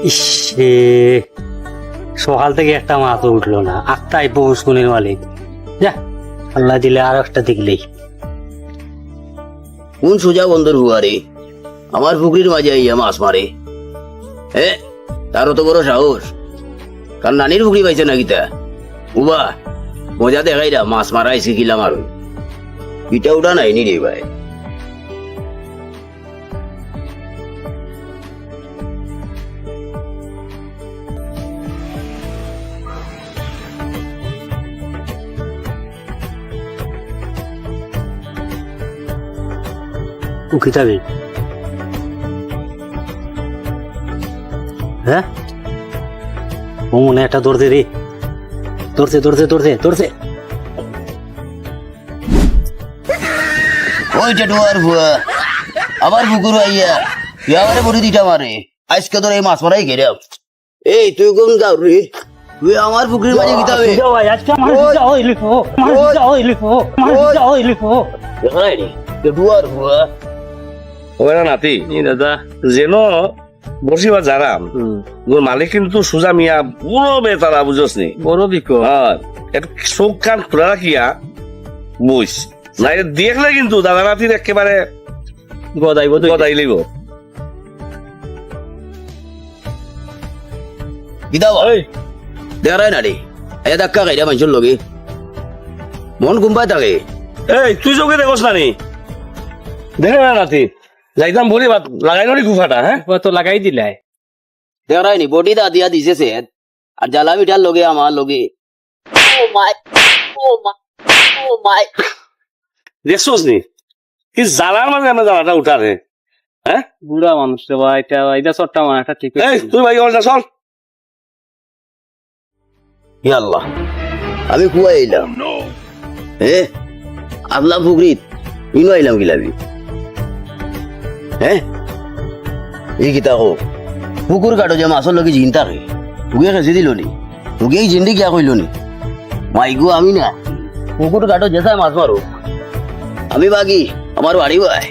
ইসে সকাল থেকে একটা মাছও উঠলো না, আটটাই পৌঁছ কোনের মালিক। যা আল্লাহ দিলে আর একটা দেখলেই। কোন সোজা বন্দর হুয়ারে আমার পুকুরির মাঝে আইয়া মাছ মারে? তারও তো বড় সাহস। কার নানির পুকুরি পাইছে নাকি তা? উবা মজা দেখাই না, মাছ মারাই শিখিলাম আর পিঠা উঠা নাই নি রে ভাই। উখিতাবি হ্যাঁ ও মনে একটা ধরতে রে, ধরছে ধরছে ধরছে ধরছে। ওই টেটুয়ার ভুয়া আবার পুকুর আইয়া ইয়াবারে বড়ি দিটা মারে। আজকে তোর এই মাছ মারাই গেলাম। এই তুই কোন গাঁও রে? তুই আমার পুকুরির মাঝে গিতাবে? টেটুয়ার ভুয়া ওরা নাতি দাদা যেন বসিবা জারাম ওর মালিক কিন্তু সুজা মিয়া পুরো বেতারা বুঝোস নি বড় বিকো একটু চোখ কান খোলা রাখিয়া বুঝ না দেখলে কিন্তু দাদা নাতির একেবারে গদাই লিব। গিতাব দেখাই না রে, এ ধাক্কা খাইরা মানুষের লগে মন কুম্পায় থাকে। এই তুই চোখে দেখোস না নি? দেখে না নাতি যাইতাম বলি লাগাই নড়ি গুফাটা। হ্যাঁ তো লাগাই দিলাই দেখাই নি বডি দা দিয়া দিছে সে আর জ্বালা মিঠার লগে আমার লগে। দেখছোস নি কি জ্বালার মাঝে আমরা জ্বালাটা উঠারে? হ্যাঁ বুড়া মানুষ রে ভাই, এটা চট্টা মানাটা ঠিক এই তুই ভাই চল। আল্লাহ আমি কুয়াই এলাম আল্লাহ পুকুরিত ইনো আইলাম গিলাবি। এই গীতা কো পুকুর কাটো যে মাছের লগে জিন থাকে তুগে খেসে দিল নি? তুগে এই জিন্দি কিয়া কইল নি? মাইগো আমি না পুকুর কাটো যেসায় মাছ মারো আমি বাগি আমার বাড়ি ভাই।